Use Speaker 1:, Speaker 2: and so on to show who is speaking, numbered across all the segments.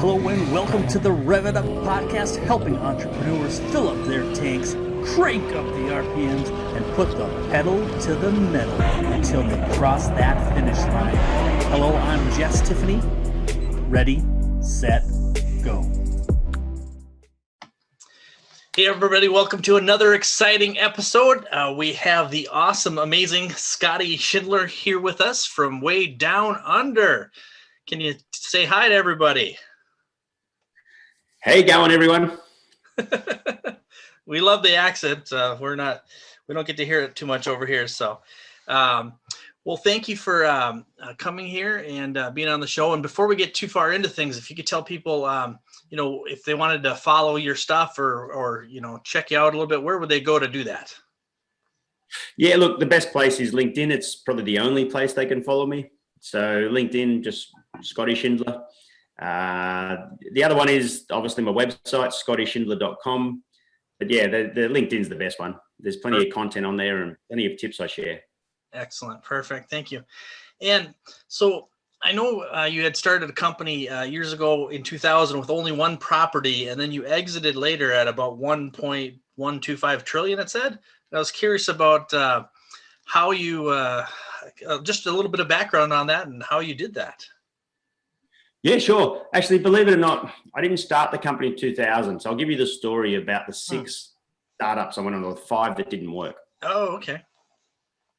Speaker 1: Hello and welcome to the Renet podcast, helping entrepreneurs fill up their tanks, crank up the RPMs, and put the pedal to the metal until they cross that finish line. Hello, I'm Jess Tiffany. Ready, set, go. Hey everybody, welcome to another exciting episode. We have the awesome, amazing Scotty Schindler here with us from way down under. Can you say hi to everybody?
Speaker 2: Hey, going everyone.
Speaker 1: We love the accent. We don't get to hear it too much over here. So, well, thank you for coming here and being on the show. And before we get too far into things, if you could tell people, if they wanted to follow your stuff or check you out a little bit, where would they go to do that?
Speaker 2: Yeah, look, the best place is LinkedIn. It's probably the only place they can follow me. So LinkedIn, just Scotty Schindler. The other one is obviously my website, scottyschindler.com. But yeah, the LinkedIn's the best one. There's plenty of content on there and plenty of tips I share.
Speaker 1: Excellent. Perfect. Thank you. And so I know you had started a company years ago in 2000 with only one property, and then you exited later at about 1.125 trillion, it said. I was curious about how you, just a little bit of background on that and how you did that.
Speaker 2: Yeah, sure. Actually, believe it or not, I didn't start the company in 2000. So I'll give you the story about the 6 startups I went on, or 5 that didn't work.
Speaker 1: Oh, okay.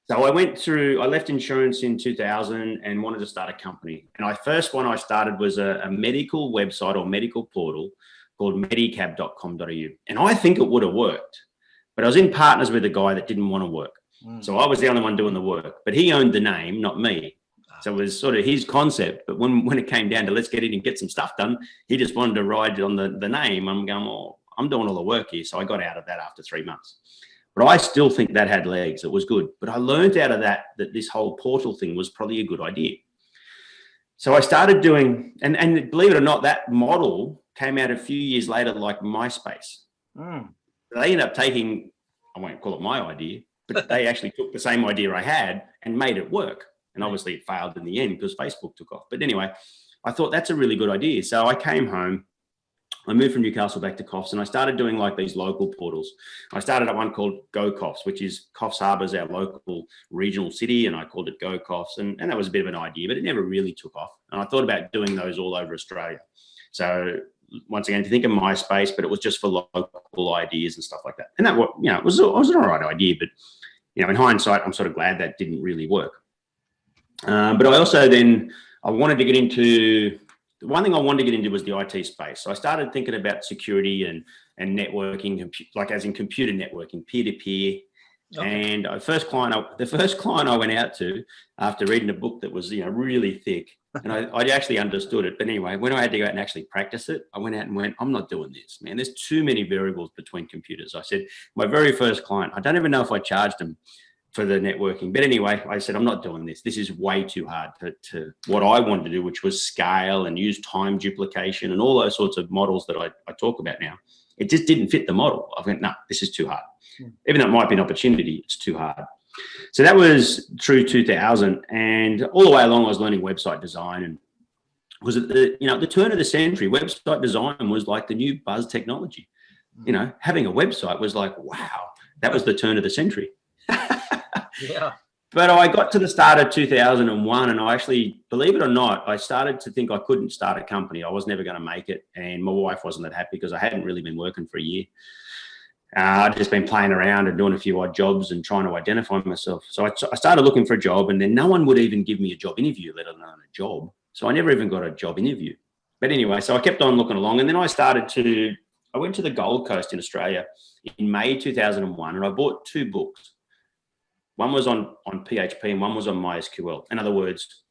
Speaker 2: So I left insurance in 2000 and wanted to start a company. And the first one I started was a medical website or medical portal called medicab.com.au. And I think it would have worked, but I was in partners with a guy that didn't want to work. So I was the only one doing the work, but he owned the name, not me. So it was sort of his concept. But when it came down to let's get in and get some stuff done, he just wanted to ride on the name. I'm going, oh, I'm doing all the work here. So I got out of that after 3 months. But I still think that had legs. It was good. But I learned out of that this whole portal thing was probably a good idea. So I started doing, and believe it or not, that model came out a few years later, like MySpace. They ended up taking, I won't call it my idea, but they actually took the same idea I had and made it work. And obviously it failed in the end because Facebook took off. But anyway, I thought that's a really good idea. So I came home. I moved from Newcastle back to Coffs and I started doing like these local portals. I started at one called Go Coffs, which is Coffs Harbour's our local regional city, and I called it Go Coffs. And that was a bit of an idea, but it never really took off. And I thought about doing those all over Australia. So once again, if you think of MySpace, but it was just for local ideas and stuff like that. And that, it was an all right idea, but in hindsight, I'm sort of glad that didn't really work. But I also I wanted to get into, the one thing I wanted to get into was the IT space. So I started thinking about security and networking, like as in computer networking, peer-to-peer. Okay. And the first client I went out to after reading a book that was, really thick, and I actually understood it. But anyway, when I had to go out and actually practice it, I went out and went, I'm not doing this, man. There's too many variables between computers. I said, my very first client, I don't even know if I charged him for the networking. But anyway, I said, I'm not doing this. This is way too hard to what I wanted to do, which was scale and use time duplication and all those sorts of models that I talk about now. It just didn't fit the model. I went, no, this is too hard. Even though it might be an opportunity, it's too hard. So that was through 2000. And all the way along, I was learning website design. And was at the turn of the century, website design was like the new buzz technology. Having a website was like, wow, that was the turn of the century.
Speaker 1: Yeah.
Speaker 2: But I got to the start of 2001 and I actually, believe it or not, I started to think I couldn't start a company. I was never going to make it. And my wife wasn't that happy because I hadn't really been working for a year. I'd just been playing around and doing a few odd jobs and trying to identify myself. So I started looking for a job, and then no one would even give me a job interview, let alone a job. So I never even got a job interview. But anyway, so I kept on looking along, and then I went to the Gold Coast in Australia in May 2001, and I bought 2 books. One was on PHP and one was on MySQL. In other words,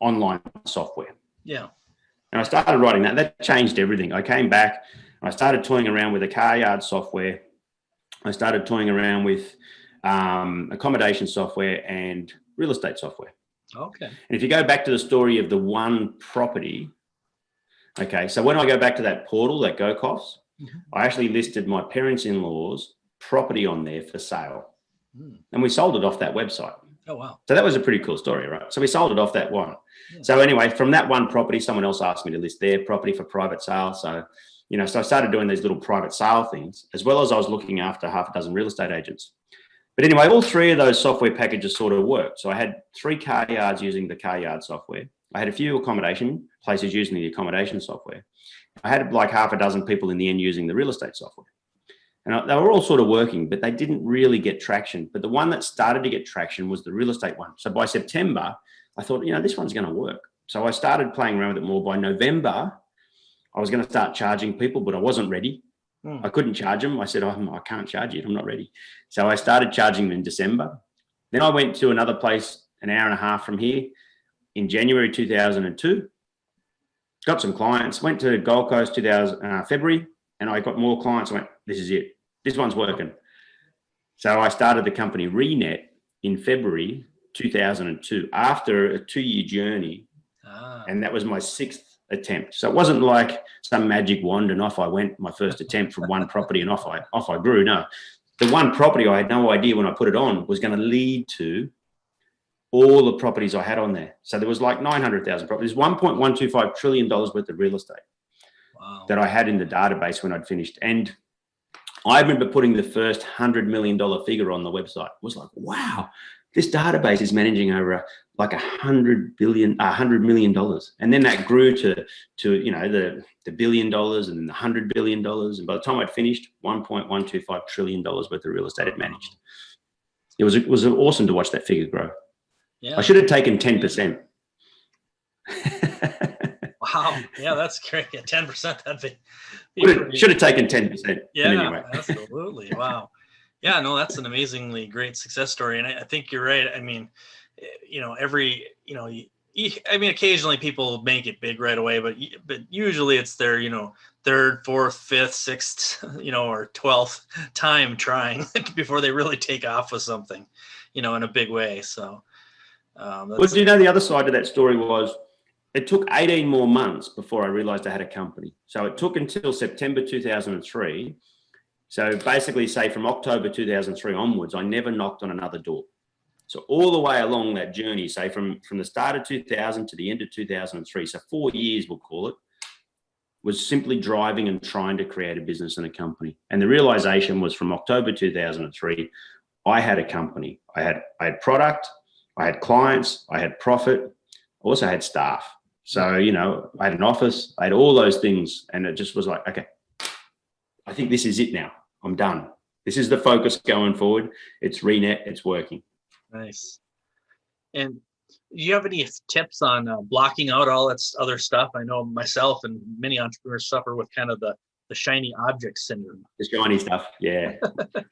Speaker 2: online software. Yeah. And I started writing that. That changed everything. I came back. I started toying around with a car yard software. I started toying around with accommodation software and real estate software.
Speaker 1: Okay. And
Speaker 2: if you go back to the story of the one property, okay, so when I go back to that portal, that GoCoffs, I actually listed my parents-in-law's property on there for sale. And we sold it off that website.
Speaker 1: Oh, wow.
Speaker 2: So that was a pretty cool story, right? So we sold it off that one.
Speaker 1: Yeah.
Speaker 2: So anyway, from that one property, someone else asked me to list their property for private sale. So, so I started doing these little private sale things, as well as I was looking after half a dozen real estate agents. But anyway, all three of those software packages sort of worked. So I had 3 car yards using the car yard software. I had a few accommodation places using the accommodation software. I had like half a dozen people in the end using the real estate software. And they were all sort of working, but they didn't really get traction. But the one that started to get traction was the real estate one. So by September, I thought, this one's going to work. So I started playing around with it more. By November, I was going to start charging people, but I wasn't ready. I couldn't charge them. I said, I can't charge you. I'm not ready. So I started charging them in December. Then I went to another place an hour and a half from here in January 2002. Got some clients, went to Gold Coast February, and I got more clients. I went, this is it. This one's working. So I started the company Renet in February 2002 after a 2-year journey. And that was my 6th attempt. So it wasn't like some magic wand and off I went, my first attempt from one property and off I grew. No, the one property I had no idea when I put it on was going to lead to all the properties I had on there. So there was like 900,000 properties, $1.125 trillion worth of real estate. Wow. That I had in the database when I'd finished. And I remember putting the first $100 million figure on the website. It was like, wow, this database is managing over like $100 million. And then that grew to the $1 billion and then the $100 billion. And by the time I'd finished, $1.125 trillion worth of real estate had managed. It was awesome to watch that figure grow. Yeah. I should have taken 10%.
Speaker 1: Wow. Yeah, that's great. Yeah, 10%. That'd be
Speaker 2: should have taken 10%.
Speaker 1: Yeah,
Speaker 2: anyway.
Speaker 1: Absolutely. Wow. Yeah, no, that's an amazingly great success story. And I think you're right. I mean, occasionally people make it big right away, but usually it's their, 3rd, 4th, 5th, 6th, or 12th time trying before they really take off with something, in a big way. So,
Speaker 2: well, do you know the other side of that story was it took 18 more months before I realized I had a company. So it took until September 2003. So basically, say from October 2003 onwards, I never knocked on another door. So all the way along that journey, say from the start of 2000 to the end of 2003, so 4 years we'll call it, was simply driving and trying to create a business and a company. And the realization was from October 2003, I had a company. I had product, I had clients, I had profit, I also had staff. So, I had an office, I had all those things. And it just was like, okay, I think this is it now. I'm done. This is the focus going forward. It's Renet. It's working.
Speaker 1: Nice. And do you have any tips on blocking out all that other stuff? I know myself and many entrepreneurs suffer with kind of the shiny object syndrome.
Speaker 2: The shiny stuff. Yeah.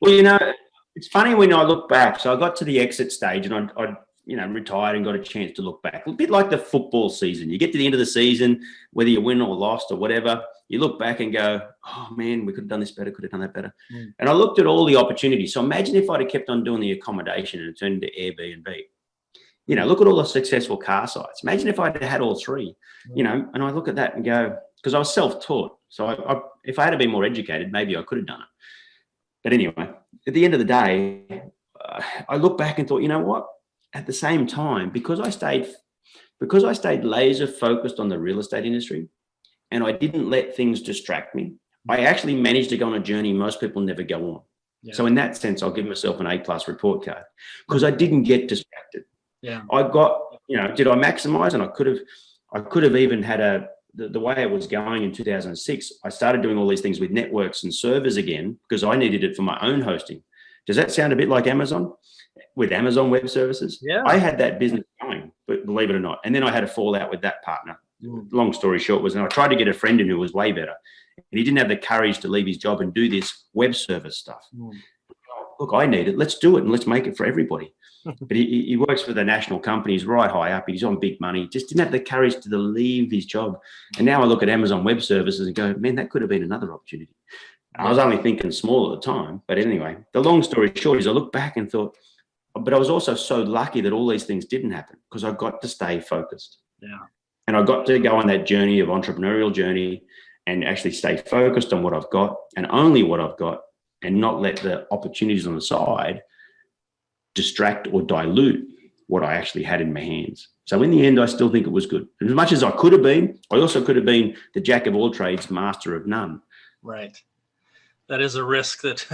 Speaker 2: Well, it's funny when I look back. So I got to the exit stage and I retired and got a chance to look back. A bit like the football season. You get to the end of the season, whether you win or lost or whatever, you look back and go, oh man, we could have done this better, could have done that better. And I looked at all the opportunities. So imagine if I'd have kept on doing the accommodation and it turned into Airbnb. Look at all the successful car sites. Imagine if I'd had all three, and I look at that and go, because I was self-taught. So if I had been more educated, maybe I could have done it. But anyway, at the end of the day, I look back and thought, you know what? At the same time, because I stayed laser focused on the real estate industry and I didn't let things distract me, I actually managed to go on a journey most people never go on. Yeah. So in that sense, I'll give myself an A+ report card because I didn't get distracted.
Speaker 1: Yeah.
Speaker 2: I got, did I maximize? And I could have even had the way it was going in 2006, I started doing all these things with networks and servers again because I needed it for my own hosting. Does that sound a bit like Amazon? With Amazon Web Services?
Speaker 1: Yeah.
Speaker 2: I had that business going, but believe it or not. And then I had a fallout with that partner. Long story short was, and I tried to get a friend in who was way better. And he didn't have the courage to leave his job and do this web service stuff. Look, I need it. Let's do it and let's make it for everybody. But he works for the national companies right high up. He's on big money. Just didn't have the courage to leave his job. And now I look at Amazon Web Services and go, man, that could have been another opportunity. I was only thinking small at the time. But anyway, the long story short is I look back and thought, but I was also so lucky that all these things didn't happen because I got to stay focused.
Speaker 1: Yeah.
Speaker 2: And I got to go on that journey of entrepreneurial journey and actually stay focused on what I've got and only what I've got and not let the opportunities on the side distract or dilute what I actually had in my hands. So in the end, I still think it was good. As much as I could have been, I also could have been the jack of all trades, master of none.
Speaker 1: Right. That is a risk that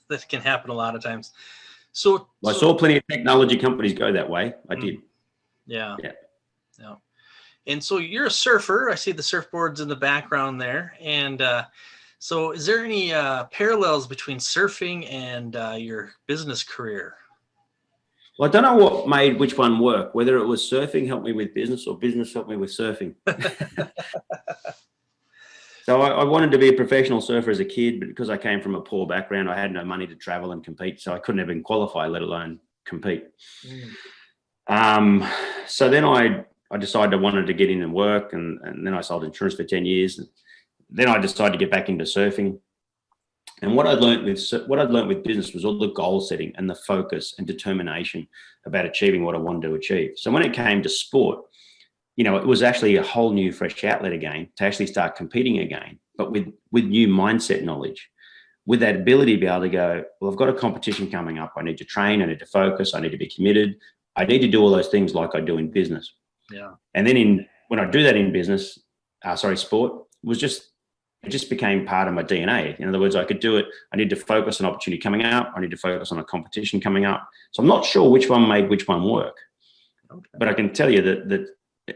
Speaker 1: that can happen a lot of times. So
Speaker 2: I saw plenty of technology companies go that way. I did.
Speaker 1: Yeah. And so you're a surfer. I see the surfboards in the background there. And so is there any parallels between surfing and your business career?
Speaker 2: Well, I don't know what made which one work, whether it was surfing helped me with business or business helped me with surfing. So I wanted to be a professional surfer as a kid, but because I came from a poor background, I had no money to travel and compete. So I couldn't even qualify, let alone compete. So then I decided I wanted to get in and work, and then I sold insurance for 10 years. Then I decided to get back into surfing. And what I'd learned with business was all the goal setting and the focus and determination about achieving what I wanted to achieve. So when it came to sport, you know, it was actually a whole new fresh outlet again to actually start competing again, but with new mindset knowledge, with that ability to be able to go, well, I've got a competition coming up. I need to train. I need to focus. I need to be committed. I need to do all those things like I do in business.
Speaker 1: Yeah.
Speaker 2: And then when I do that in business, sport it just became part of my DNA. In other words, I could do it. I need to focus on opportunity coming up. I need to focus on a competition coming up. So I'm not sure which one made which one work. Okay. But I can tell you that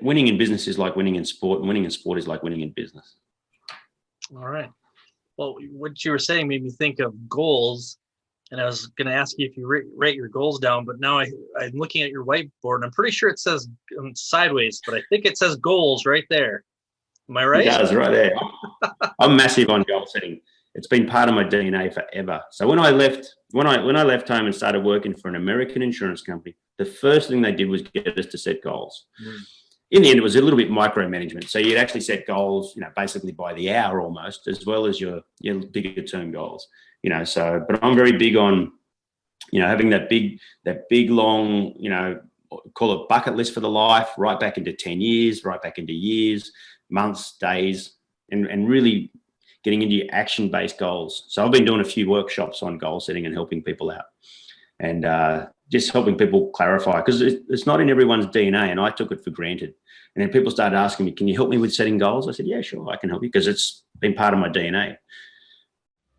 Speaker 2: winning in business is like winning in sport, and winning in sport is like winning in business. All
Speaker 1: right. Well, what you were saying made me think of goals. And I was going to ask you if you write your goals down, but now I'm looking at your whiteboard, and I'm pretty sure it says sideways, but I think it says goals right there. Am I right?
Speaker 2: It does, right there. I'm massive on goal setting. It's been part of my DNA forever. So when I left home and started working for an American insurance company, the first thing they did was get us to set goals. In the end, it was a little bit micromanagement. So you'd actually set goals, you know, basically by the hour almost, as well as your bigger term goals. You know, but I'm very big on, you know, having that big long, you know, call it bucket list for the life, right back into 10 years, right back into years, months, days, and really getting into your action-based goals. So I've been doing a few workshops on goal setting and helping people out, and just helping people clarify, because it's not in everyone's DNA, and I took it for granted. And then people started asking me, can you help me with setting goals? I said, yeah, sure, I can help you, because it's been part of my DNA.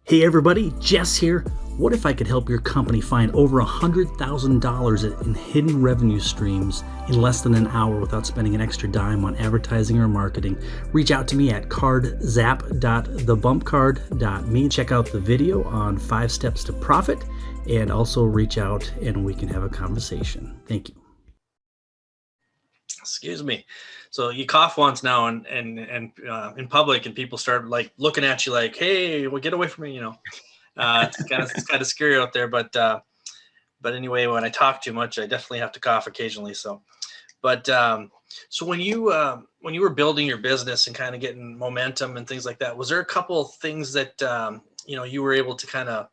Speaker 3: Hey everybody, Jess here. What if I could help your company find over $100,000 in hidden revenue streams in less than an hour without spending an extra dime on advertising or marketing? Reach out to me at cardzap.thebumpcard.me. Check out the video on 5 steps to profit, and also reach out and we can have a conversation. Thank you.
Speaker 1: Excuse me. So you cough once now and in public, and people start like looking at you like, hey, well, get away from me, you know. It's kind of scary out there, but anyway, when I talk too much, I definitely have to cough occasionally. So when you were building your business and kind of getting momentum and things like that, was there a couple of things that you were able to kind of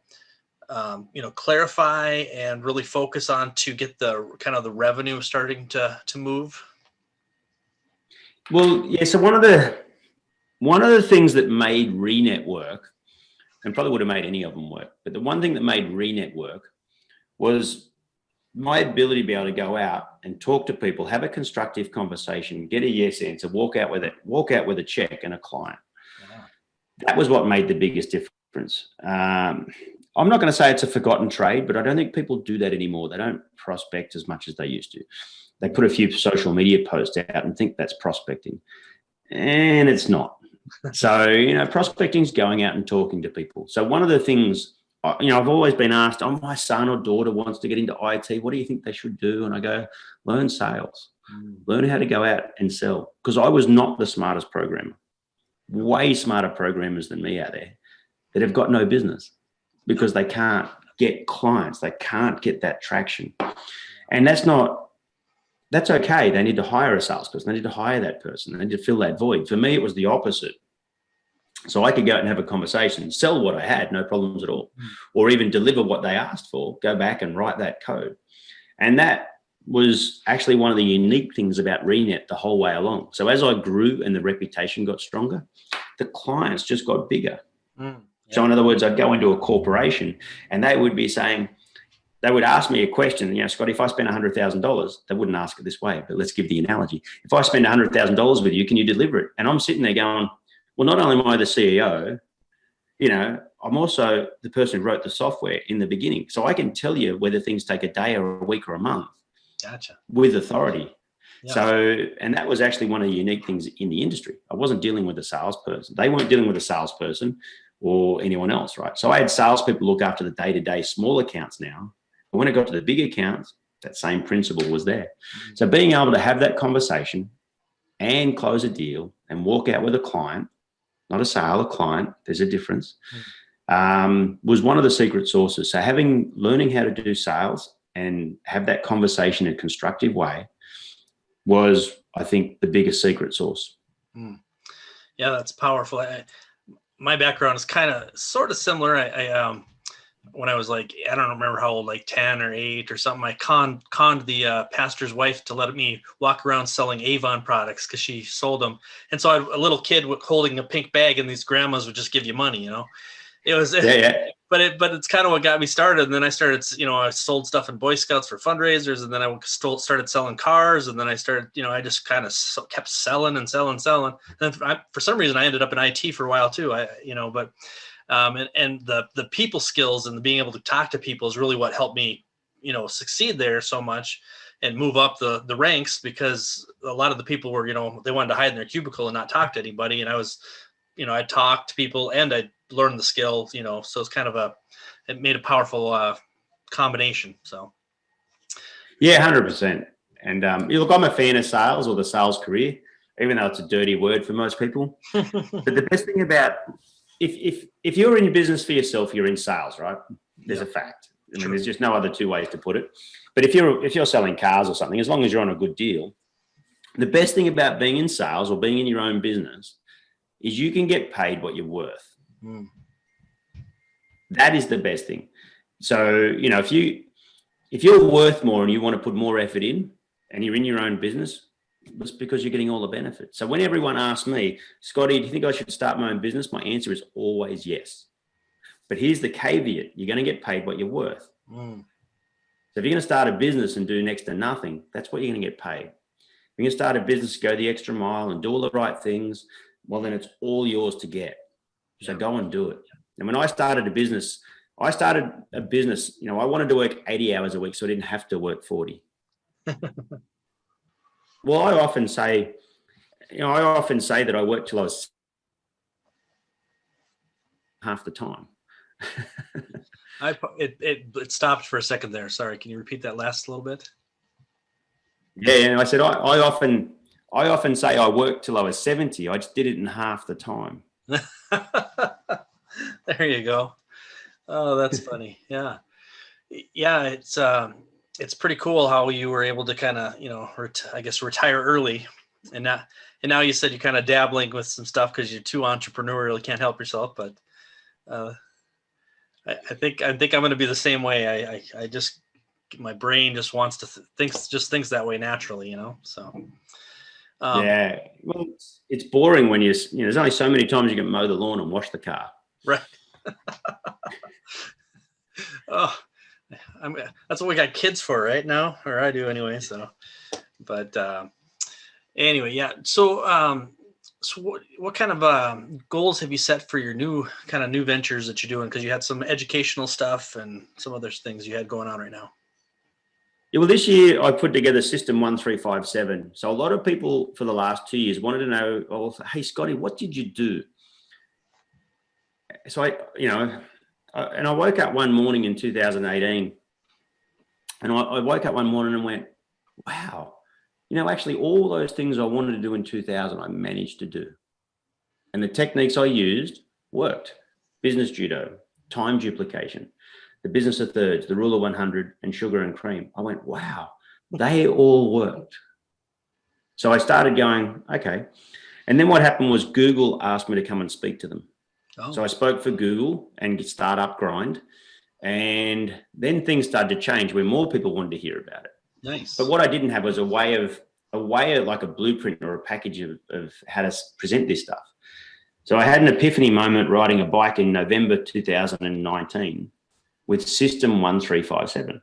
Speaker 1: clarify and really focus on to get the kind of the revenue starting to move?
Speaker 2: Well, yeah. So one of the things that made Renet work, and probably would have made any of them work, but the one thing that made Renet work was my ability to be able to go out and talk to people, have a constructive conversation, get a yes answer, walk out with a check and a client. Wow. That was what made the biggest difference. I'm not going to say it's a forgotten trade, but I don't think people do that anymore. They don't prospect as much as they used to. They put a few social media posts out and think that's prospecting, and it's not. So, prospecting is going out and talking to people. So one of the things, I've always been asked, my son or daughter wants to get into IT. What do you think they should do? And I go, learn sales, learn how to go out and sell. Because I was not the smartest programmer. Way smarter programmers than me out there that have got no business because they can't get clients. They can't get that traction. And that's okay. They need to hire a salesperson. They need to hire that person. They need to fill that void. For me, it was the opposite. So I could go out and have a conversation, sell what I had, no problems at all, or even deliver what they asked for, go back and write that code. And that was actually one of the unique things about Renet the whole way along. So as I grew and the reputation got stronger, the clients just got bigger. So in other words, I'd go into a corporation and they would be saying, they would ask me a question, Scott, if I spend $100,000, they wouldn't ask it this way, but let's give the analogy. If I spend $100,000 with you, can you deliver it? And I'm sitting there going, well, not only am I the CEO, I'm also the person who wrote the software in the beginning. So I can tell you whether things take a day or a week or a month.
Speaker 1: Gotcha.
Speaker 2: With authority.
Speaker 1: Yeah.
Speaker 2: So, and that was actually one of the unique things in the industry. I wasn't dealing with a salesperson. They weren't dealing with a salesperson or anyone else, right? So I had salespeople look after the day-to-day small accounts now. But when it got to the big accounts, that same principle was there. Mm-hmm. So being able to have that conversation and close a deal and walk out with a client, not a sale, a client, there's a difference, was one of the secret sources. So learning how to do sales and have that conversation in a constructive way was, I think, the biggest secret sauce.
Speaker 1: Yeah, that's powerful. My background is sort of similar. I when I was like, I don't remember how old, like 10 or 8 or something, I conned the pastor's wife to let me walk around selling Avon products because she sold them. And so a little kid holding a pink bag, and these grandmas would just give you money, It was, but it's kind of what got me started. And then I started, I sold stuff in Boy Scouts for fundraisers, and then I started selling cars. And then I started, I just kind of kept selling and selling. And then for some reason I ended up in IT for a while too. And the people skills and being able to talk to people is really what helped me, succeed there so much and move up the ranks, because a lot of the people were, they wanted to hide in their cubicle and not talk to anybody. And I was, I talked to people and I learned the skill, so it's kind of it made a powerful combination. So.
Speaker 2: Yeah, 100%. And look, I'm a fan of sales or the sales career, even though it's a dirty word for most people. But the best thing about, if you're in your business for yourself, you're in sales, right? There's a fact. I mean, there's just no other two ways to put it. But if you're selling cars or something, as long as you're on a good deal, the best thing about being in sales or being in your own business is you can get paid what you're worth. That is the best thing. So, if you're worth more and you want to put more effort in and you're in your own business, it's because you're getting all the benefits. So when everyone asks me, Scotty, do you think I should start my own business? My answer is always yes. But here's the caveat. You're going to get paid what you're worth. So if you're going to start a business and do next to nothing, that's what you're going to get paid. If you're going to start a business, go the extra mile and do all the right things, well, then it's all yours to get. So go and do it. And when I started a business, I wanted to work 80 hours a week so I didn't have to work 40. Well, I often say that I worked till I was half the time.
Speaker 1: It stopped for a second there. Sorry. Can you repeat that last little bit?
Speaker 2: Yeah. And I said, I often say I worked till I was 70. I just did it in half the time.
Speaker 1: There you go. Oh, that's funny. Yeah. Yeah. It's pretty cool how you were able to kind of, retire early. And now you said you're kind of dabbling with some stuff because you're too entrepreneurial, you can't help yourself. But I think I'm going to be the same way. I just, my brain just wants to thinks that way naturally, so.
Speaker 2: Yeah. Well, it's boring when there's only so many times you can mow the lawn and wash the car.
Speaker 1: Right. Oh, that's what we got kids for right now, or I do anyway. So, but anyway, yeah. So, what kind of goals have you set for your new ventures that you're doing? Because you had some educational stuff and some other things you had going on right now.
Speaker 2: Yeah, well, this year I put together System 1357. So a lot of people for the last 2 years wanted to know, oh, hey, Scotty, what did you do? So I woke up one morning in 2018 and I woke up one morning and went, wow, actually all those things I wanted to do in 2000, I managed to do. And the techniques I used worked. Business judo, time duplication, the business of thirds, the rule of 100, and sugar and cream. I went, wow, they all worked. So I started going, okay. And then what happened was Google asked me to come and speak to them. Oh. So I spoke for Google and Startup Grind. And then things started to change where more people wanted to hear about it.
Speaker 1: Nice.
Speaker 2: But what I didn't have was a way of like a blueprint or a package of how to present this stuff. So I had an epiphany moment riding a bike in November 2019 with System 1357.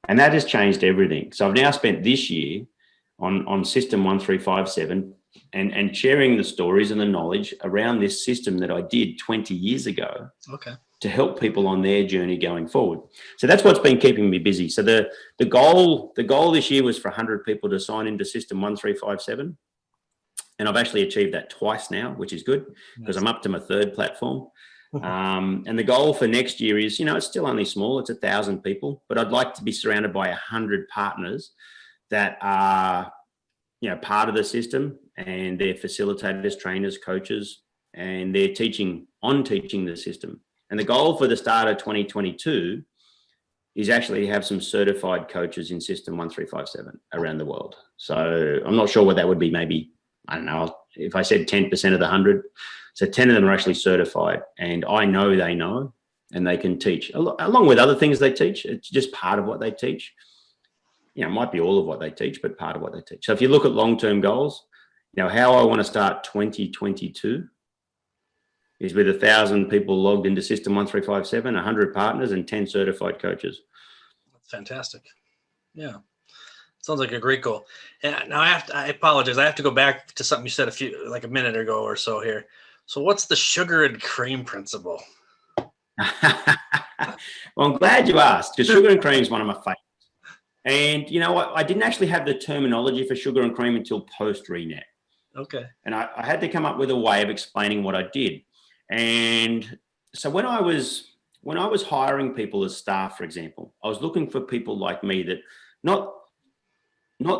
Speaker 2: And that has changed everything. So I've now spent this year on System 1357 and sharing the stories and the knowledge around this system that I did 20 years ago.
Speaker 1: Okay.
Speaker 2: To help people on their journey going forward. So that's what's been keeping me busy. So the goal this year was for 100 people to sign into System 1357. And I've actually achieved that twice now, which is good because I'm up to my third platform. And the goal for next year is, it's still only small. It's 1,000 people, but I'd like to be surrounded by 100 partners that are, part of the system, and they're facilitators, trainers, coaches, and they're teaching the system. And the goal for the start of 2022 is actually have some certified coaches in System 1357 around the world. So I'm not sure what that would be. Maybe, I don't know, if I said 10% of the 100. So 10 of them are actually certified, and I know they know, and they can teach along with other things they teach. It's just part of what they teach. It might be all of what they teach, but part of what they teach. So if you look at long-term goals, how I want to start 2022 is with 1,000 people logged into System 1357, 100 partners, and 10 certified coaches.
Speaker 1: That's fantastic. Yeah. Sounds like a great goal. And now I apologize. I have to go back to something you said a minute ago or so here. So what's the sugar and cream principle?
Speaker 2: Well, I'm glad you asked, because sugar and cream is one of my favorites. And I didn't actually have the terminology for sugar and cream until post Renet.
Speaker 1: Okay.
Speaker 2: And I had to come up with a way of explaining what I did. And so when I was hiring people as staff, for example, I was looking for people like me that not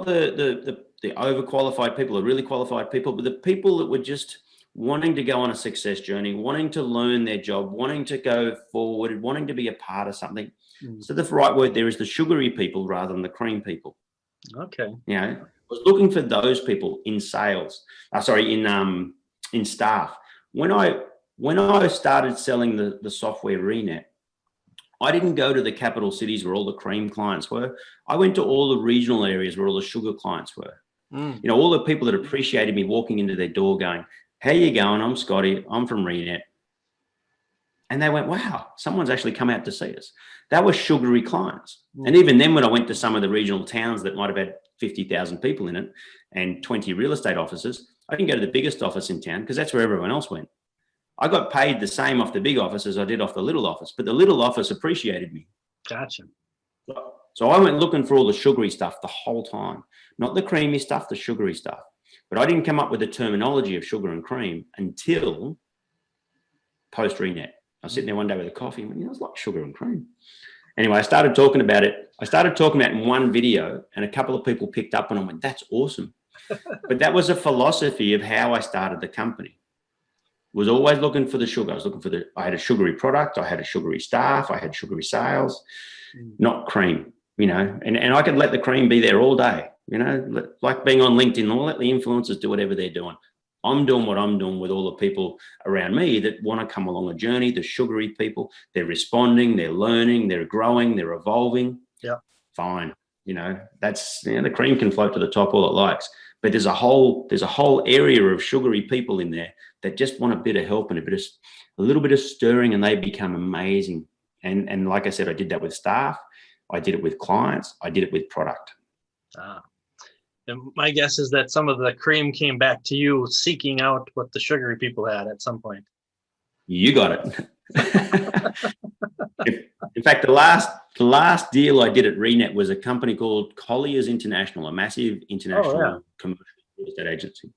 Speaker 2: the overqualified people, the really qualified people, but the people that were just wanting to go on a success journey, wanting to learn their job, wanting to go forward, wanting to be a part of something. So the right word there is the sugary people rather than the cream people.
Speaker 1: Okay.
Speaker 2: I was looking for those people in sales. In staff. When I started selling the software Renet, I didn't go to the capital cities where all the cream clients were. I went to all the regional areas where all the sugar clients were. All the people that appreciated me walking into their door going, "How you going? I'm Scotty. I'm from Renet." And they went, "Wow, someone's actually come out to see us." That was sugary clients. And even then, when I went to some of the regional towns that might have had 50,000 people in it and 20 real estate offices, I didn't go to the biggest office in town because that's where everyone else went. I got paid the same off the big office as I did off the little office, but the little office appreciated me.
Speaker 1: Gotcha.
Speaker 2: So I went looking for all the sugary stuff the whole time, not the creamy stuff, the sugary stuff. But I didn't come up with the terminology of sugar and cream until post Renet. I was sitting there one day with a coffee and went, it's like sugar and cream. Anyway, I started talking about it. I started talking about it in one video, and a couple of people picked up and I went, "That's awesome." But that was a philosophy of how I started the company. Was always looking for the sugar. I had a sugary product. I had a sugary staff. I had sugary sales, not cream, and I could let the cream be there all day, like being on LinkedIn. I'll let the influencers do whatever they're doing. I'm doing what I'm doing with all the people around me that want to come along a journey, the sugary people. They're responding, they're learning, they're growing, they're evolving.
Speaker 1: Yeah. Fine.
Speaker 2: That's, the cream can float to the top all it likes. But there's a whole area of sugary people in there that just want a bit of help and a little bit of stirring, and they become amazing. And like I said, I did that with staff. I did it with clients. I did it with product.
Speaker 1: And my guess is that some of the cream came back to you seeking out what the sugary people had at some point.
Speaker 2: You got it. In fact, the last deal I did at Renet was a company called Colliers International, a massive international commercial real estate agency.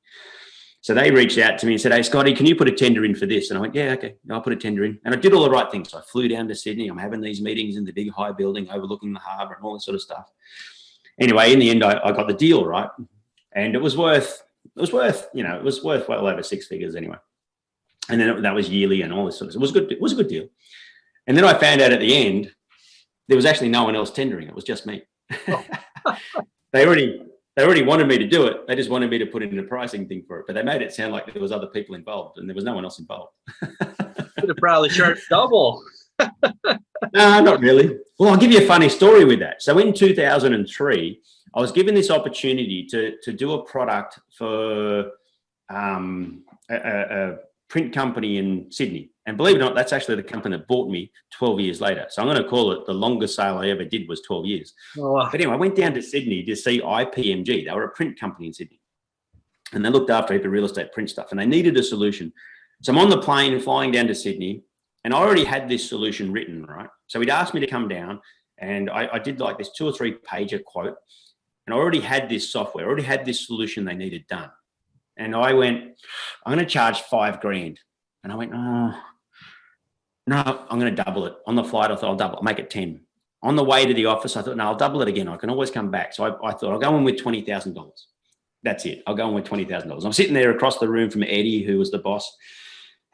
Speaker 2: So they reached out to me and said, "Hey, Scotty, can you put a tender in for this?" And I went, "Yeah, okay, I'll put a tender in." And I did all the right things. So I flew down to Sydney. I'm having these meetings in the big high building overlooking the harbour and all this sort of stuff. Anyway, in the end, I got the deal right, and it was worth well over 6 figures anyway. And then that was yearly and all this sort of stuff. It was a good deal. And then I found out at the end there was actually no one else tendering. It was just me. Oh. They already wanted me to do it. They just wanted me to put in a pricing thing for it, but they made it sound like there was other people involved, and there was no one else involved.
Speaker 1: Could have probably charged double.
Speaker 2: No, not really. Well, I'll give you a funny story with that. So in 2003, I was given this opportunity to do a product for a print company in Sydney, And believe it or not, that's actually the company that bought me 12 years later. So I'm going to call it the longest sale I ever did was 12 years.
Speaker 1: Oh, wow.
Speaker 2: But anyway, I went down to Sydney to see IPMG. They were a print company in Sydney. And they looked after a heap of real estate print stuff, and they needed a solution. So I'm on the plane flying down to Sydney, and I already had this solution written, right? So he'd asked me to come down, and I did like this 2 or 3 pager quote, and I already had this software, I already had this solution they needed done. And I went, I'm going to charge $5,000. And I went, oh, no, I'm going to double it. On the flight, I thought I'll double it, I'll make it 10. On the way to the office, I thought, no, I'll double it again. I can always come back. So I thought I'll go in with $20,000. That's it. I'll go in with $20,000. I'm sitting there across the room from Eddie, who was the boss.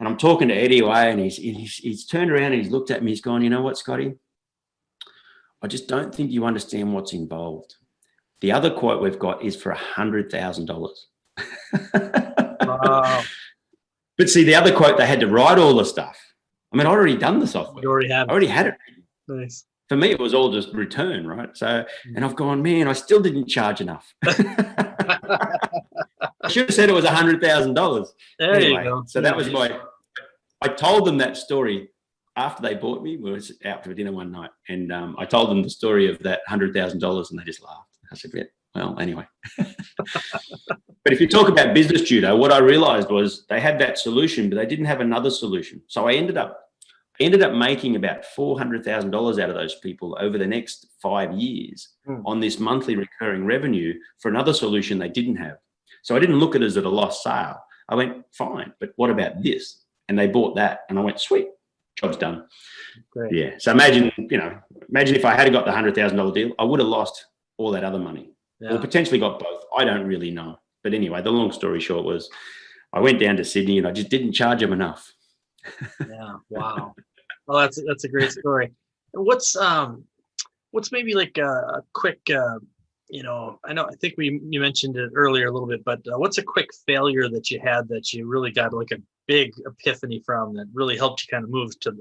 Speaker 2: And I'm talking to Eddie away, and he's turned around and he's looked at me. He's gone, you know what, Scotty? I just don't think you understand what's involved. The other quote we've got is for $100,000.
Speaker 1: Wow.
Speaker 2: But see, the other quote, they had to write all the stuff. I mean, I'd already done the software.
Speaker 1: You already have.
Speaker 2: I already had it.
Speaker 1: Nice.
Speaker 2: For me, it was all just return, right? So, and I've gone, man, I still didn't charge enough. I should have said it was $100,000.
Speaker 1: There you go.
Speaker 2: So that was I told them that story after they bought me. We were out for dinner one night, and I told them the story of that $100,000, and they just laughed. I said, yeah, well, anyway. But if you talk about business judo, what I realized was they had that solution, but they didn't have another solution. So I ended up making about $400,000 out of those people over the next 5 years on this monthly recurring revenue for another solution they didn't have. So I didn't look at it as a lost sale. I went, fine, but what about this? And they bought that, and I went, sweet, job's done.
Speaker 1: Great.
Speaker 2: Yeah. So imagine if I had got the $100,000 deal, I would have lost all that other money, or potentially got both. I don't really know. But anyway, the long story short was I went down to Sydney and I just didn't charge them enough.
Speaker 1: Yeah. Wow. Well, that's a great story. What's maybe like a quick, I think you mentioned it earlier a little bit, but what's a quick failure that you had that you really got like a big epiphany from that really helped you kind of move to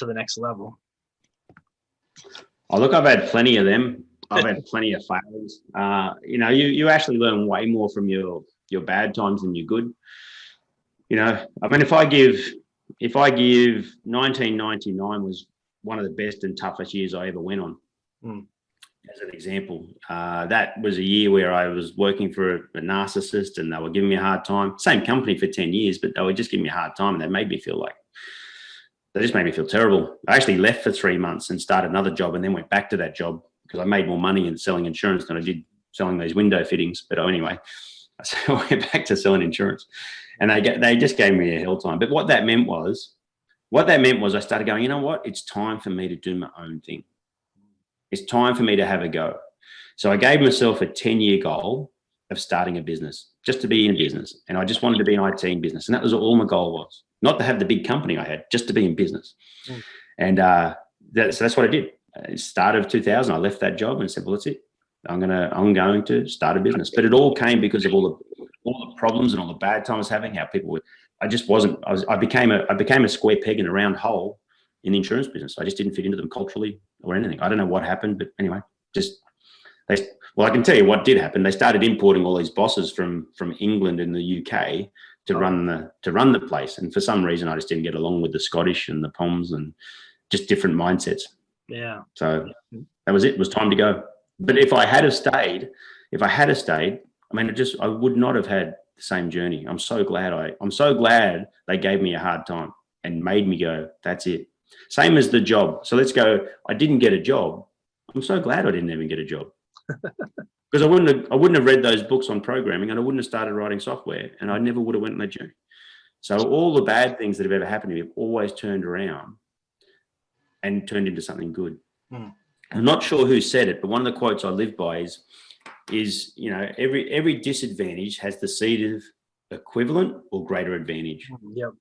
Speaker 1: the next level?
Speaker 2: Oh, look, I've had plenty of them. I've had plenty of failures. You actually learn way more from your bad times than your good. I mean, if I give 1999 was one of the best and toughest years I ever went on. As an example, that was a year where I was working for a narcissist, and they were giving me a hard time. Same company for 10 years, but they were just giving me a hard time, and they just made me feel terrible. I actually left for 3 months and started another job, and then went back to that job because I made more money in selling insurance than I did selling those window fittings. But anyway, so I went back to selling insurance, and they just gave me a hell time. But what that meant was I started going, you know what? It's time for me to do my own thing. It's time for me to have a go. So I gave myself a 10-year goal of starting a business, just to be in business. And I just wanted to be in IT in business. And that was all my goal was. Not to have the big company I had, just to be in business. And so that's what I did. At the start of 2000, I left that job and said, well, that's it. I'm going to start a business. But it all came because of all the problems and all the bad times I was having, how people would, I became a square peg in a round hole in the insurance business. I just didn't fit into them culturally or anything. I don't know what happened, but anyway, I can tell you what did happen. They started importing all these bosses from England and the UK to run the place. And for some reason, I just didn't get along with the Scottish and the Poms and just different mindsets. Yeah. So that was it. It was time to go. But if I had stayed, I mean, I would not have had the same journey. I'm so glad they gave me a hard time and made me go, that's it. Same as the job. So let's go. I didn't get a job. I'm so glad I didn't even get a job because I wouldn't have read those books on programming, and I wouldn't have started writing software, and I never would have went on that journey. So all the bad things that have ever happened to me have always turned around and turned into something good. I'm not sure who said it, but one of the quotes I live by is every disadvantage has the seed of equivalent or greater advantage.
Speaker 1: Yep.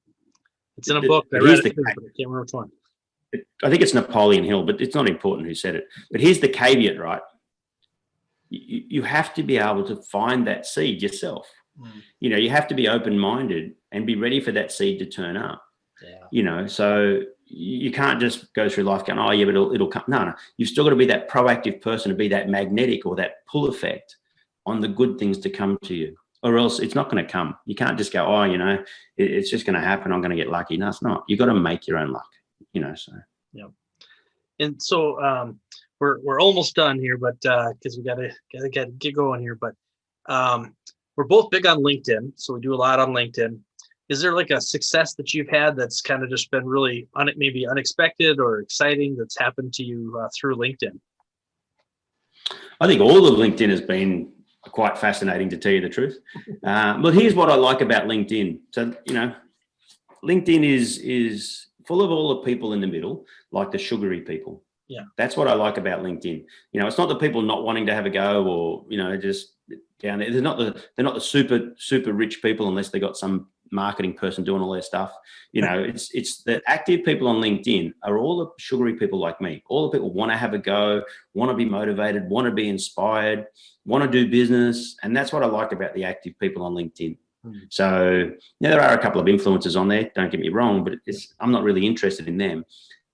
Speaker 1: It's in a book. I read it, but I can't remember which one.
Speaker 2: I think it's Napoleon Hill, but it's not important who said it. But here's the caveat, right? You have to be able to find that seed yourself. You have to be open-minded and be ready for that seed to turn up. Yeah. So you can't just go through life going, oh yeah, but it'll come. No. You've still got to be that proactive person, to be that magnetic or that pull effect on the good things to come to you. or else it's not going to come. You can't just go, oh, it's just going to happen. I'm going to get lucky. No, it's not. You've got to make your own luck, so.
Speaker 1: Yeah. And so we're almost done here, but because we gotta get going here. But we're both big on LinkedIn, so we do a lot on LinkedIn. Is there like a success that you've had that's kind of just been really maybe unexpected or exciting that's happened to you through LinkedIn?
Speaker 2: I think all of LinkedIn has been quite fascinating, to tell you the truth. But here's what I like about LinkedIn. So, LinkedIn is full of all the people in the middle, like the sugary people.
Speaker 1: Yeah.
Speaker 2: That's what I like about LinkedIn. It's not the people not wanting to have a go, or, just down there. They're not the super rich people, unless they got some marketing person doing all their stuff. It's the active people on LinkedIn are all the sugary people like me. All the people want to have a go, want to be motivated, want to be inspired, want to do business. And that's what I like about the active people on LinkedIn. So there are a couple of influencers on there, don't get me wrong, but I'm not really interested in them.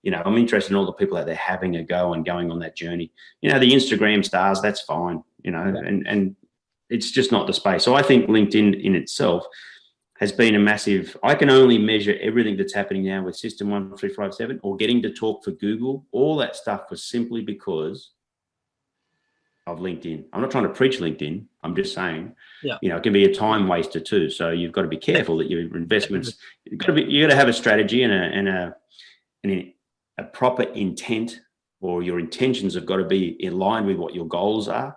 Speaker 2: I'm interested in all the people out there having a go and going on that journey. The Instagram stars, that's fine, and it's just not the space. So I think LinkedIn in itself has been a massive, I can only measure everything that's happening now with System 1357 or getting to talk for Google. All that stuff was simply because of LinkedIn. I'm not trying to preach LinkedIn. I'm just saying, it can be a time waster too. So you've got to be careful that your investments, you got to have a strategy and a proper intent, or your intentions have got to be in line with what your goals are,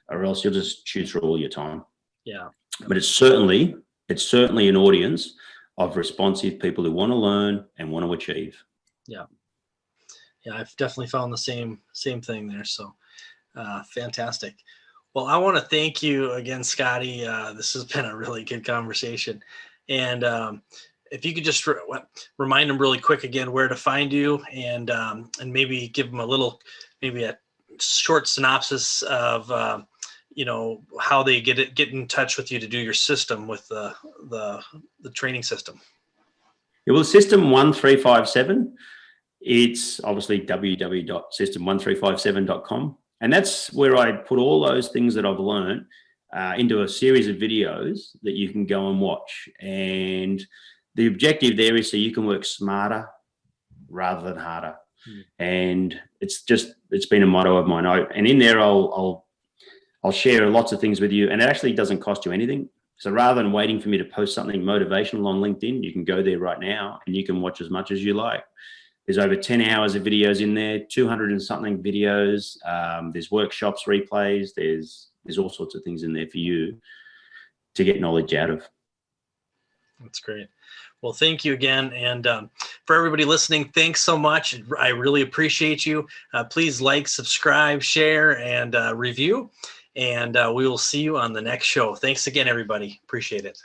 Speaker 2: or else you'll just chew through all your time.
Speaker 1: Yeah.
Speaker 2: But it's certainly an audience of responsive people who want to learn and want to achieve.
Speaker 1: Yeah. Yeah. I've definitely found the same thing there. So fantastic. Well, I want to thank you again, Scotty. This has been a really good conversation. And if you could just remind them really quick again where to find you, and maybe give them a short synopsis of how they get in touch with you to do your system with the training system.
Speaker 2: Yeah, well, System 1357, it's obviously www.system1357.com. And that's where I put all those things that I've learned into a series of videos that you can go and watch. And the objective there is so you can work smarter rather than harder. And it's been a motto of mine. And in there, I'll share lots of things with you, and it actually doesn't cost you anything. So rather than waiting for me to post something motivational on LinkedIn, you can go there right now and you can watch as much as you like. There's over 10 hours of videos in there, 200 and something videos. There's workshops, replays. There's all sorts of things in there for you to get knowledge out of.
Speaker 1: That's great. Well, thank you again. And for everybody listening, thanks so much. I really appreciate you. Please like, subscribe, share, and review. And we will see you on the next show. Thanks again, everybody. Appreciate it.